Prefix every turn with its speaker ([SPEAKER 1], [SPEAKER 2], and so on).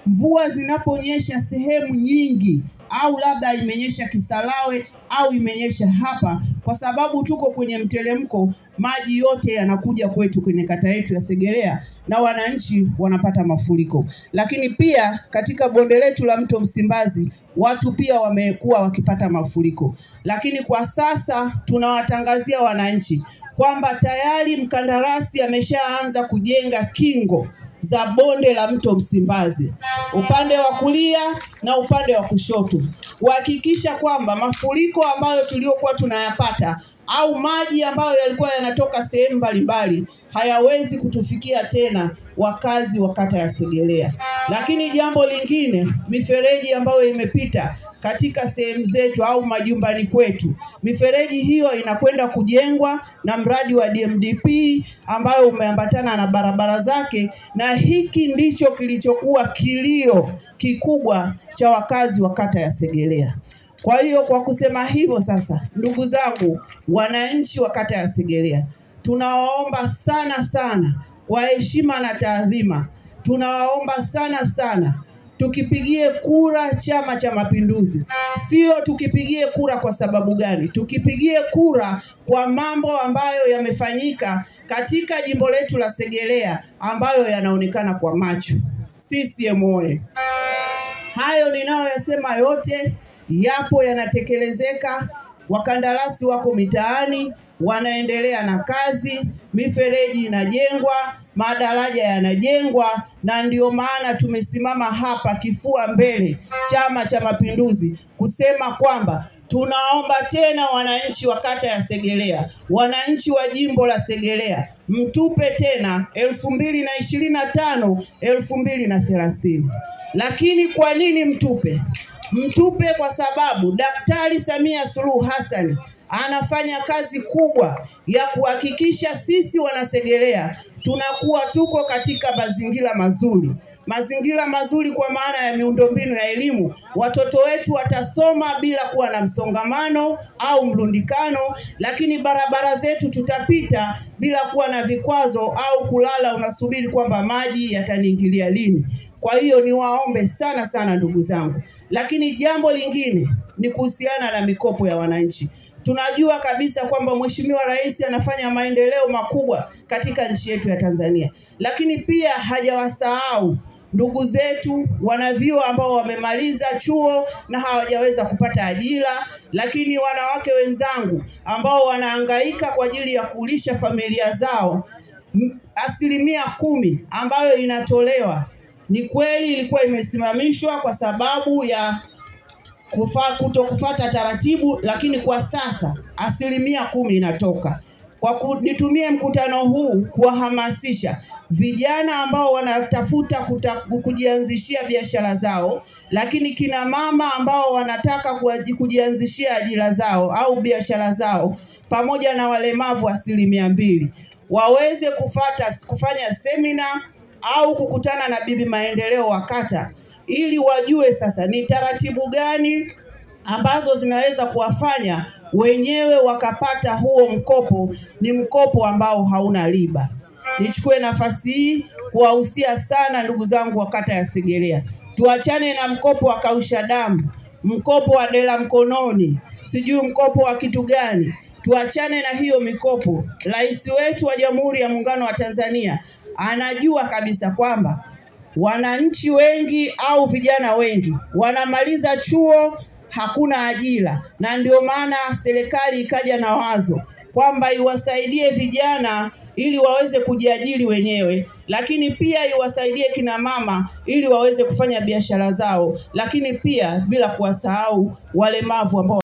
[SPEAKER 1] mvua zinaponyesha sehemu nyingi, au labda imenyesha Kisarawe au imenyesha hapa, kwa sababu tuko kwenye mteremko, maji yote yanakuja kwetu kwenye kata yetu ya Segerea na wananchi wanapata mafuriko. Lakini pia katika bonde letu la mto Msimbazi watu pia wamekuwa wakipata mafuriko. Lakini kwa sasa tunawatangazia wananchi kwamba tayari mkandarasi ameshaanza kujenga kingo za bonde la mto Msimbazi, upande wa kulia na upande wa kushoto, kuhakikisha kwamba mafuriko ambayo tuliokuwa tunayapata au maji ambayo yalikuwa yanatoka sehemu mbalimbali hayawezi kutufikia tena wakazi wa kata ya Segerea. Lakini jambo lingine, mifereji ambayo imepita katika sehemu zetu au majumbani kwetu, mifereji hiyo inakwenda kujengwa na mradi wa DMDP ambayo umeambatana na barabara zake, na hiki ndicho kilichokuwa kilio kikubwa cha wakazi wa kata ya Segerea. Kwa hiyo kwa kusema hivyo sasa, ndugu zangu wananchi wa kata ya Segerea, tunawaomba sana sana kwa heshima na taadhima, tunawaomba sana sana tukipigie kura Chama cha Mapinduzi. Sio tukipigie kura kwa sababu gani? Tukipigie kura kwa mambo ambayo yamefanyika katika jimbo letu la Segerea ambayo yanaonekana kwa macho. CCM oyee! Hayo ninayoyasema yote yapo yanatekelezeka, wakandarasi wako mitaani wanaendelea na kazi, mifereji inajengwa, madaraja yanajengwa, na ndio maana tumesimama hapa kifua mbele Chama cha Mapinduzi kusema kwamba tunaomba tena wananchi wa kata ya Segerea, wananchi wa jimbo la Segerea, mtupe tena 2025 2030. Lakini kwa nini mtupe? Mtupe kwa sababu Daktari Samia Suluhu Hassan anafanya kazi kubwa ya kuhakikisha sisi wanasegerea tunakuwa tuko katika mazingira mazuri. Mazingira mazuri kwa maana ya miundombinu ya elimu. Watoto wetu watasoma bila kuwa na msongamano au mlundikano, lakini barabara zetu tutapita bila kuwa na vikwazo au kulala unasubiri kwamba maji yataniingilia lini. Kwa hiyo niwaombe sana sana ndugu zangu. Lakini jambo lingine ni kuhusiana na mikopo ya wananchi. Tunajua kabisa kwamba Mheshimiwa Rais anafanya maendeleo makubwa katika nchi yetu ya Tanzania. Lakini pia hajawasahau ndugu zetu wanavyuo ambao wamemaliza chuo na hawajaweza kupata ajira, lakini wanawake wenzangu ambao wanahangaika kwa ajili ya kulisha familia zao. 10% ambayo inatolewa ni kweli ilikuwa imesimamishwa kwa sababu ya kutokufuata taratibu, lakini kwa sasa 10% inatoka. Nitumie mkutano huu kuwahamasisha vijana ambao wanatafuta kujianzishia biashara zao, lakini kina mama ambao wanataka kujianzishia ajira zao au biashara zao, pamoja na walemavu 2% waweze kufanya semina au kukutana na bibi maendeleo wa kata, ili wajue sasa ni taratibu gani ambazo zinaweza kuwafanya wenyewe wakapata huo mkopo. Ni mkopo ambao hauna riba. Nichukue nafasi hii kuwahusia sana ndugu zangu wa kata ya Segerea, tuachane na mkopo wa kausha damu, mkopo wa dela mkononi, sijui mkopo wa kitu gani. Tuachane na hiyo mikopo. Rais wetu wa Jamhuri ya Muungano wa Tanzania anajua kabisa kwamba wananchi wengi au vijana wengi wanamaliza chuo, hakuna ajira, na ndio maana serikali ikaja na wazo kwamba iwasaidie vijana ili waweze kujiajiri wenyewe, lakini pia iwasaidie kina mama ili waweze kufanya biashara zao, lakini pia bila kuwasahau walemavu ambao